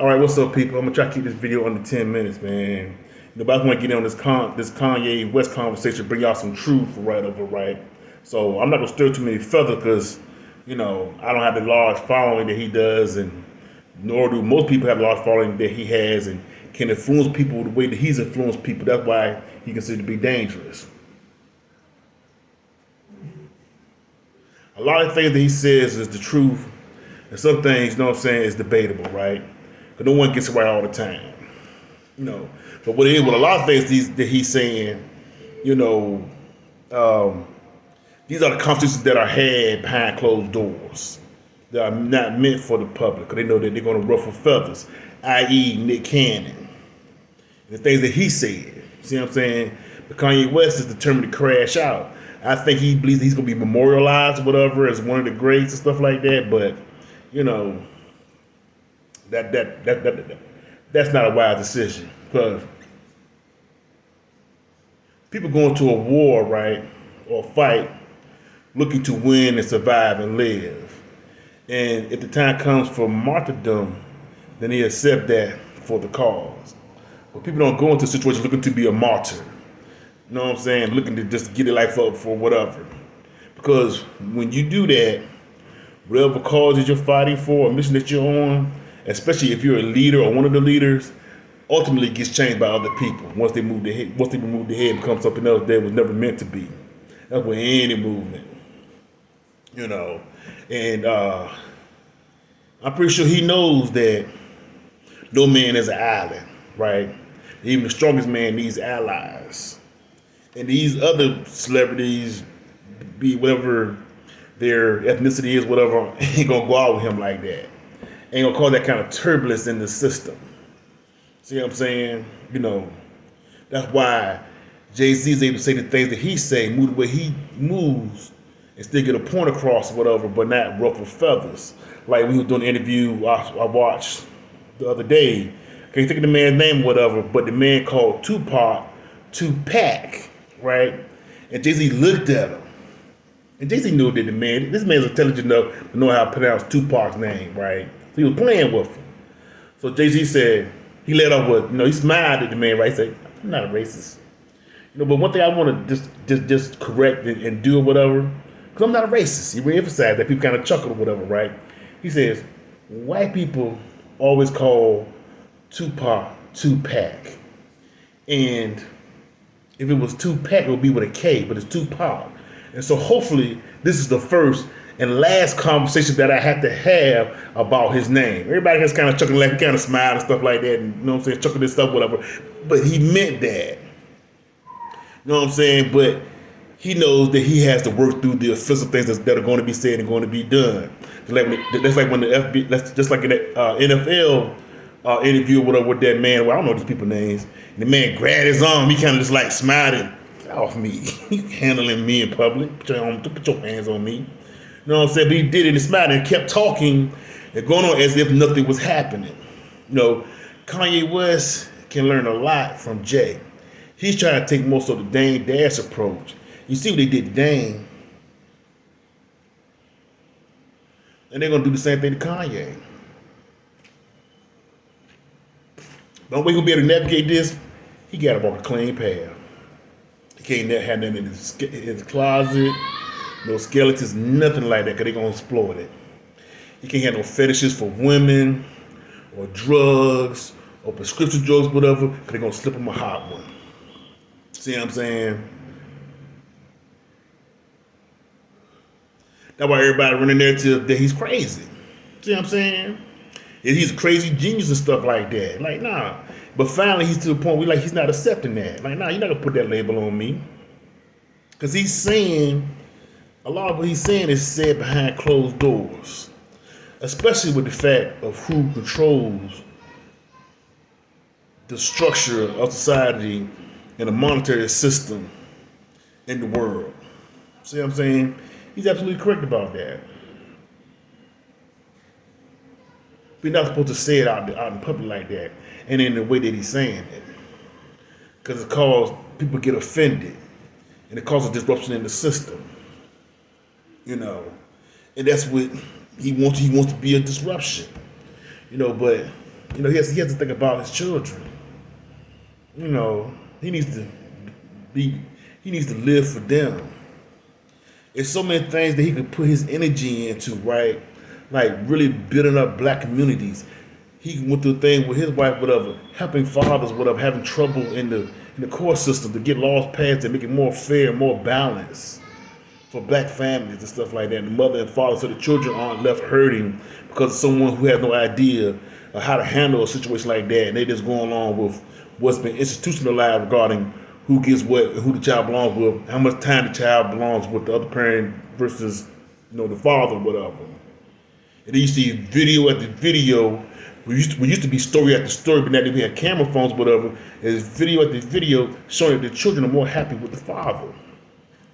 All right, what's up, people? I'm gonna try to keep this video under 10 minutes, man. But I want to get in on this Kanye West conversation, bring y'all some truth right over right. So I'm not gonna stir too many feathers because, I don't have the large following that he does, and nor do most people have the large following that he has, and can influence people the way that he's influenced people. That's why he considered to be dangerous. A lot of things that he says is the truth, and some things, is debatable, right? But no one gets it right all the time, But what it is, with a lot of things that he's saying, you know, um, these are the conversations that are had behind closed doors. They are not meant for the public because they know that they're going to ruffle feathers, i.e., Nick Cannon. The things that he said. See what I'm saying? But Kanye West is determined to crash out. I think he believes he's going to be memorialized or whatever as one of the greats and stuff like that. But, that's not a wise decision because people going to a war, right, or a fight, looking to win and survive and live. And if the time comes for martyrdom, then they accept that for the cause. But people don't go into a situation looking to be a martyr. You know what I'm saying? Looking to just get their life up for whatever. Because when you do that, whatever cause that you're fighting for, a mission that you're on, especially if you're a leader or one of the leaders, ultimately gets changed by other people once they move ahead. Once they move ahead and become something else that was never meant to be. That's with any movement, And I'm pretty sure he knows that no man is an island, right? Even the strongest man needs allies. And these other celebrities, be whatever their ethnicity is, whatever, ain't gonna go out with him like that. Ain't gonna cause that kind of turbulence in the system. See what I'm saying? That's why Jay-Z is able to say the things that he say, move the way he moves, and still get a point across or whatever, but not ruffle feathers. Like we were doing an interview I watched the other day. Can't think of the man's name or whatever, but the man called Tupac, right? And Jay-Z looked at him. And Jay-Z knew that this man's intelligent enough to know how to pronounce Tupac's name, right? So he was playing with him. So Jay-Z said, he let off with, he smiled at the man, right? He said, I'm not a racist. But one thing I want to just correct and do or whatever, because I'm not a racist. He re-emphasized that. People kind of chuckle or whatever, right? He says, white people always call Tupac. And if it was Tupac, it would be with a K, but it's Tupac. And so hopefully this is the first and last conversation that I have to have about his name. Everybody has kind of chuckling, like he kind of smiled and stuff like that, and chuckling and stuff, whatever. But he meant that. You know what I'm saying? But he knows that he has to work through the official things that are going to be said and going to be done. That's like when the FBI, that's just like in the NFL interview with that man. Well, I don't know these people's names. And the man grabbed his arm. He kind of just like smiled and, get off me. You handling me in public. Put your hands on me. You know what I'm saying? But he did it and smiled and kept talking and going on as if nothing was happening. Kanye West can learn a lot from Jay. He's trying to take most of the Dame Dash approach. You see what they did to Dame. And they're going to do the same thing to Kanye. The only way he'll be able to navigate this, he got to walk a clean path. He can't have nothing in his closet, no skeletons, nothing like that, because they're going to exploit it. He can't have no fetishes for women or drugs or prescription drugs, whatever, because they're going to slip him a hot one. See what I'm saying? That's why everybody running there that he's crazy. See what I'm saying? He's a crazy genius and stuff like that. Like, nah. But finally, he's to the point where he's not accepting that. Like, nah, you're not going to put that label on me. Because he's saying, a lot of what he's saying is said behind closed doors. Especially with the fact of who controls the structure of society and the monetary system in the world. See what I'm saying? He's absolutely correct about that. We're not supposed to say it out in public like that, and in the way that he's saying it, because it causes people get offended, and it causes disruption in the system. And that's what he wants. He wants to be a disruption, But he has to think about his children. You know, he needs to be, he needs to live for them. There's so many things that he could put his energy into, right? Like really building up black communities. He went through a thing with his wife, whatever, helping fathers, whatever, having trouble in the court system to get laws passed and make it more fair, more balanced for black families and stuff like that. And the mother and father, so the children aren't left hurting because of someone who has no idea of how to handle a situation like that, and they just go along with what's been institutionalized regarding who gets what, and who the child belongs with, how much time the child belongs with the other parent versus the father, whatever. And then you see video after video. We used to be story after story, but now that we have camera phones, whatever. Is video after video showing that the children are more happy with the father.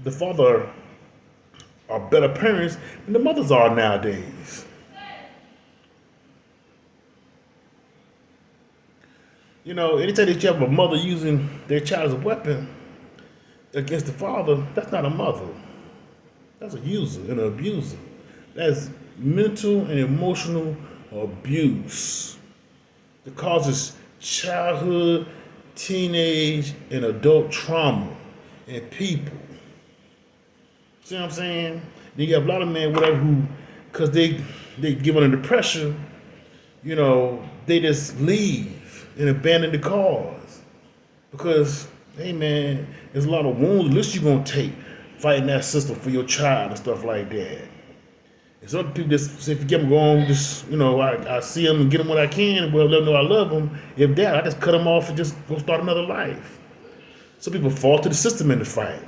The father are better parents than the mothers are nowadays. Anytime that you have a mother using their child as a weapon against the father, that's not a mother. That's a user and an abuser. That's mental and emotional abuse that causes childhood, teenage, and adult trauma in people. See what I'm saying? Then you have a lot of men, whatever, who, because they give under the pressure, they just leave and abandon the cause. Because, hey man, there's a lot of wounds, at least you're going to take fighting that system for your child and stuff like that. And some people just say, forget them, go on, just, I see them and get them what I can, well, let them know I love them. If that, I just cut them off and just go start another life. Some people fall to the system in the fight.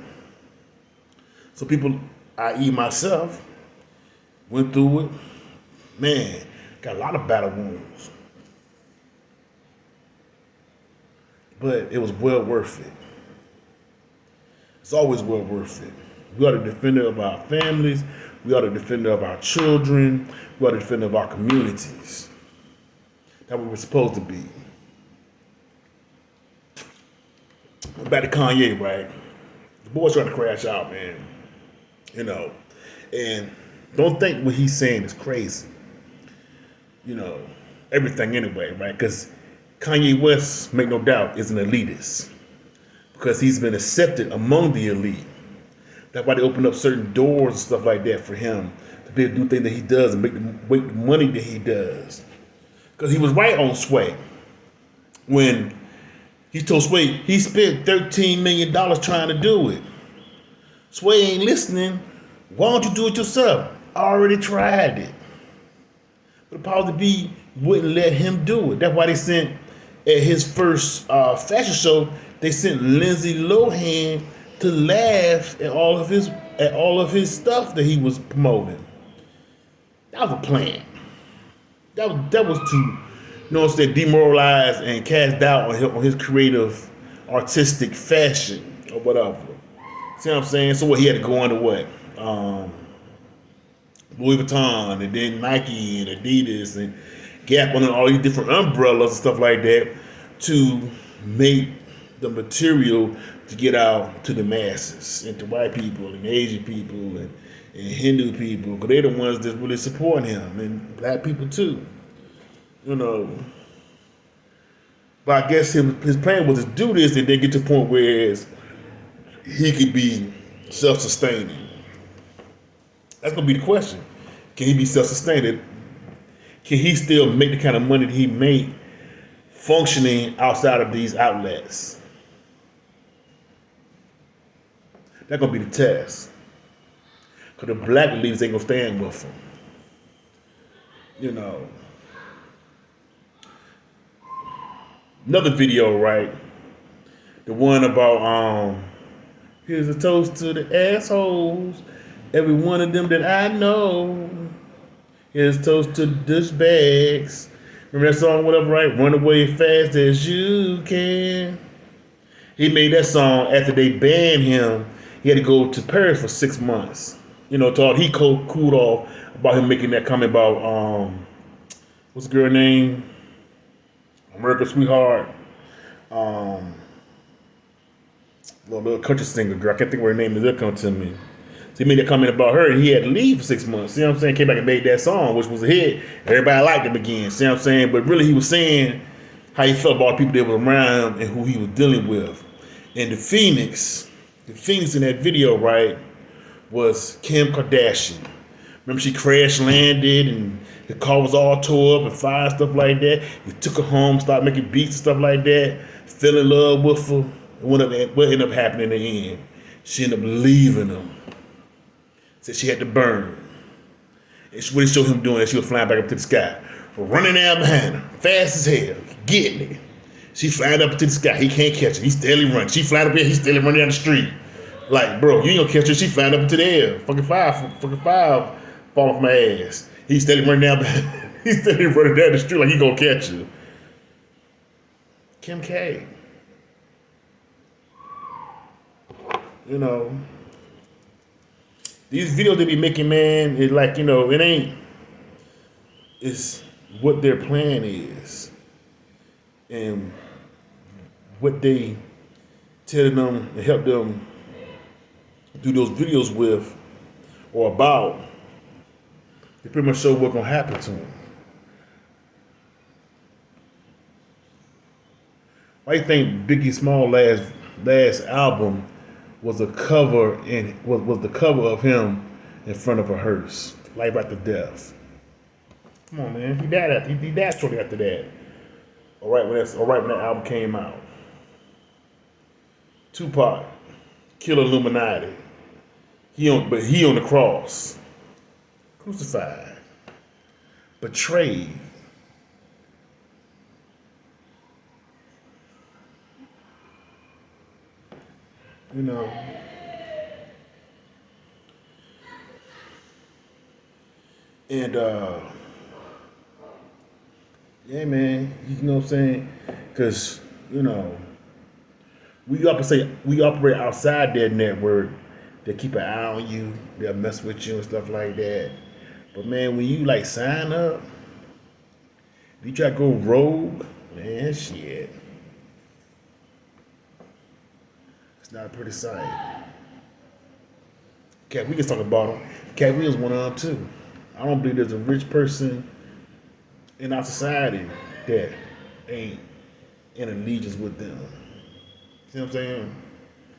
Some people, i.e. myself, went through it. Man, got a lot of battle wounds. But it was well worth it. It's always well worth it. We are the defender of our families. We are the defender of our children. We are the defender of our communities. That's what we're supposed to be. Back to Kanye, right? The boy's trying to crash out, man. And don't think what he's saying is crazy. Everything anyway, right? Because Kanye West, make no doubt, is an elitist. Because he's been accepted among the elite. That's why they open up certain doors and stuff like that for him to be able to do things that he does and make the money that he does. Because he was right on Sway when he told Sway he spent $13 million trying to do it. Sway ain't listening. Why don't you do it yourself? I already tried it. But the powers that be wouldn't let him do it. That's why they sent, at his first fashion show, they sent Lindsay Lohan to laugh at all of his stuff that he was promoting. That was a plan. That was to, demoralize and cast doubt on his creative, artistic fashion or whatever. See what I'm saying? So what, he had to go under what? Louis Vuitton, and then Nike and Adidas and Gap, and all these different umbrellas and stuff like that to make the material to get out to the masses and to white people and Asian people and Hindu people, because they're the ones that really support him, and black people too. But I guess his plan was to do this and then get to the point where he could be self-sustaining. That's gonna be the question. Can he be self-sustaining? Can he still make the kind of money that he made functioning outside of these outlets? That's gonna be the test. Because the black elites ain't gonna stand with him. Another video, right? The one about here's a toast to the assholes, every one of them that I know. Here's a toast to the douchebags. Remember that song, whatever, right? Run away fast as you can. He made that song after they banned him. He had to go to Paris for 6 months. He cooled off about him making that comment about what's the girl name? America's Sweetheart. Little country singer girl. I can't think of what her name is. It'll come to me. So he made that comment about her, and he had to leave for 6 months. See what I'm saying? Came back and made that song, which was a hit. Everybody liked him again. See what I'm saying? But really, he was saying how he felt about the people that were around him and who he was dealing with. And the Phoenix in that video, right, was Kim Kardashian. Remember, she crash landed and the car was all tore up and fire, stuff like that. He took her home, started making beats and stuff like that. Fell in love with her. And what ended up happening in the end? She ended up leaving him. Said she had to burn. And what it showed him doing that, she was flying back up to the sky. Running down behind her, fast as hell, getting it. She flying up to the sky. He can't catch her. He's steadily running. She flying up here. He's steadily running down the street. Like, bro, you ain't gonna catch her. She flying up into the air. Fucking five fall off my ass. He's steadily running down. He's steadily running down the street like he gonna catch her. Kim K. You know, these videos they be making, man, it's like, you know, it ain't. It's what their plan is, and what they tell them and help them do those videos with or about. They pretty much show what's gonna happen to them. Why do you think Biggie Small last album was a cover and was the cover of him in front of a hearse, Life After Death? Come on, man. He died shortly after that. All right when that album came out. Tupac, Killer Illuminati. He on the cross. Crucified. Betrayed. You know. And yeah, man, you know what I'm saying? Because, you know, we operate outside their network. They keep an eye on you. They'll mess with you and stuff like that. But man, when you like sign up, you try to go rogue, man, shit. It's not a pretty sight. Cat Williams talk about him. Cat Williams one of them too. I don't believe there's a rich person in our society that ain't in allegiance with them. See what I'm saying?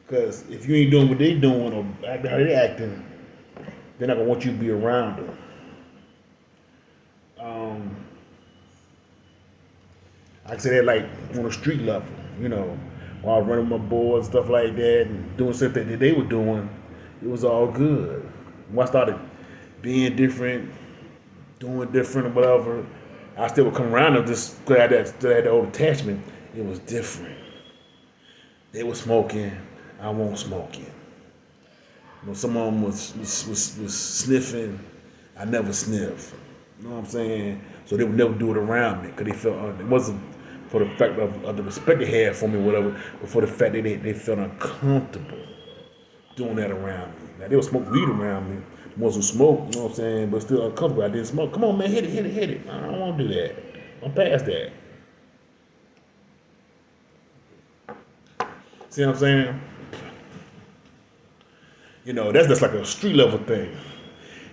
Because if you ain't doing what they doing or acting how they acting, they're not gonna want you to be around them. I can say that like on a street level, you know, while I was running my boards, stuff like that, and doing something that they were doing, it was all good. When I started being different, doing different or whatever, I still would come around them just glad that still had the old attachment. It was different. They were smoking, I won't smoking. When someone was sniffing, I never sniff. You know what I'm saying? So they would never do it around me because they felt it wasn't for the fact of the respect they had for me, whatever, but for the fact that they felt uncomfortable doing that around me. Now they would smoke weed around me. The ones who smoke, you know what I'm saying, but still uncomfortable. I didn't smoke. Come on, man, hit it. I don't want to do that. I'm past that. See what I'm saying? You know, that's just like a street level thing.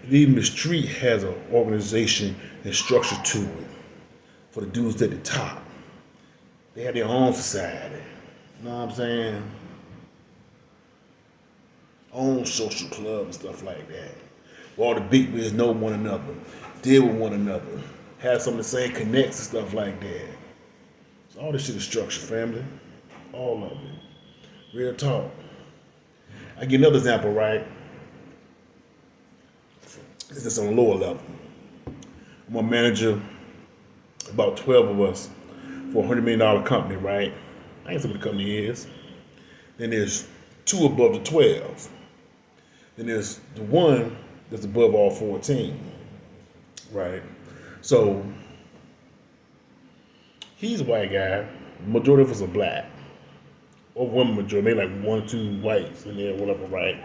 And even the street has an organization and structure to it for the dudes at the top. They have their own society. You know what I'm saying? Own social club and stuff like that. Where all the big wigs know one another, deal with one another, have some of the same connects and stuff like that. So all this shit is structured, family. All of it. Real talk. I give another example, right? This is on a lower level. I'm a manager, about 12 of us, for a $100 million company, right? I ain't saying what the company is. Then there's 2 above the 12. Then there's the 1 that's above all 14, right? So he's a white guy. Majority of us are black. Or women majority, maybe like 1 or 2 whites in there, whatever, right?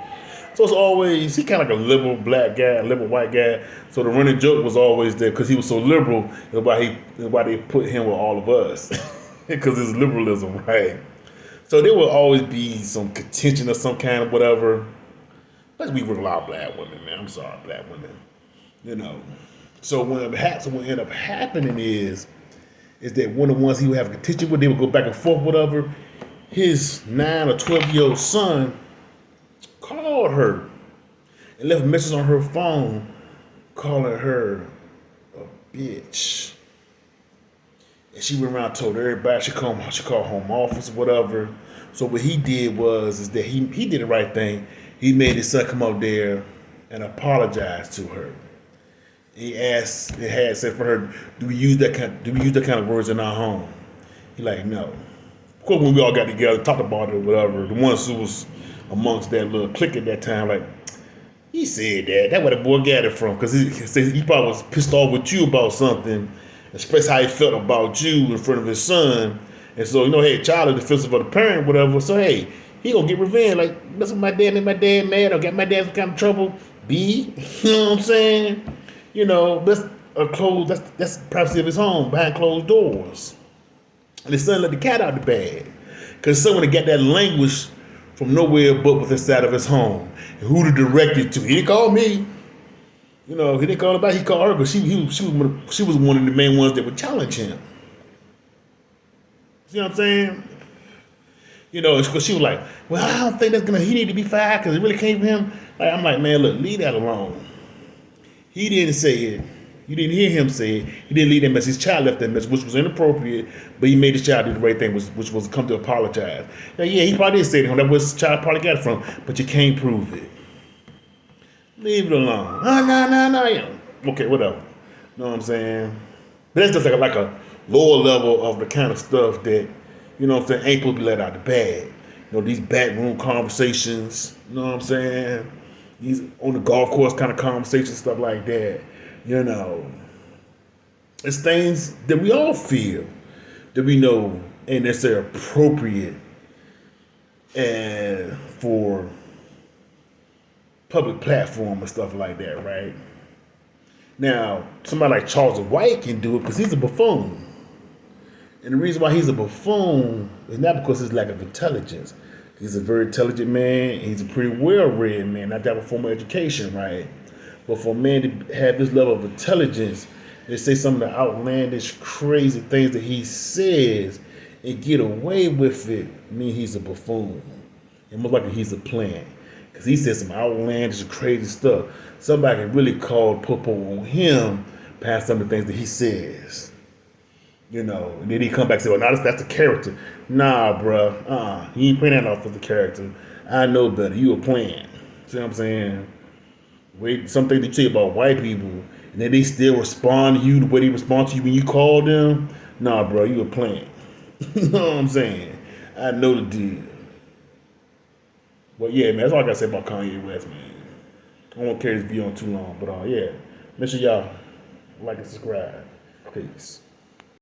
So it's always, he kind of like a liberal black guy, liberal white guy. So the running joke was always there because he was so liberal, that's why they put him with all of us. Because it's liberalism, right? So there will always be some contention of some kind of whatever. let's be with a lot of black women, man. I'm sorry, black women. You know. So what ended up happening is that one of the ones he would have a contention with, they would go back and forth, whatever. His 9 or 12-year-old son called her and left a message on her phone calling her a bitch. And she went around and told everybody she called home office or whatever. So what he did is that he did the right thing. He made his son come up there and apologize to her. He had said for her, do we use that kind of words in our home? He like, no. Of course, when we all got together, talked about it or whatever, the ones who was amongst that little clique at that time, like, he said that. That's where the boy got it from. Because he probably was pissed off with you about something, expressed how he felt about you in front of his son. And so, hey, child is defensive of the parent, whatever. So, hey, he gonna get revenge. Like, that's what my dad made my dad mad or got my dad in some kind of trouble. B, you know what I'm saying? That's privacy of his home behind closed doors. And his son let the cat out the bag. Because someone had got that language from nowhere but with inside of his home. And who to direct it to? He didn't call me. He didn't call anybody. He called her because she was one of the main ones that would challenge him. See what I'm saying? It's because she was like, well, I don't think he need to be fired because it really came from him. Like, I'm like, man, look, leave that alone. He didn't say it. You didn't hear him say it. He didn't leave that message. His child left that message, which was inappropriate, but he made his child do the right thing, which was come to apologize. Now, yeah, he probably did say it to him. That's where his child probably got it from, but you can't prove it. Leave it alone. No. Okay, whatever. Know what I'm saying? But that's just like a lower level of the kind of stuff that, ain't supposed to be let out the bag. These backroom conversations, you know what I'm saying? These on the golf course kind of conversations, stuff like that. It's things that we all feel that we know ain't necessarily appropriate and for public platform and stuff like that, right? Now, somebody like Charles White can do it because he's a buffoon. And the reason why he's a buffoon is not because of his lack of intelligence. He's a very intelligent man. He's a pretty well-read man, not to have a formal education, right? But for a man to have this level of intelligence and say some of the outlandish, crazy things that he says and get away with it, he's a buffoon. And most likely he's a plant. Because he said some outlandish, crazy stuff. Somebody can really call popo on him past some of the things that he says. And then he come back and say, well, now that's the character. Nah, bruh. You ain't playing that off of the character. I know better. You a plant. See what I'm saying? Wait, something they tell you about white people, and then they still respond to you the way they respond to you when you call them. Nah, bro, you a plant. You know what I'm saying? I know the deal. But yeah, man, that's all I gotta say about Kanye West, man. I won't carry this video on too long, but yeah, make sure y'all like and subscribe. Peace.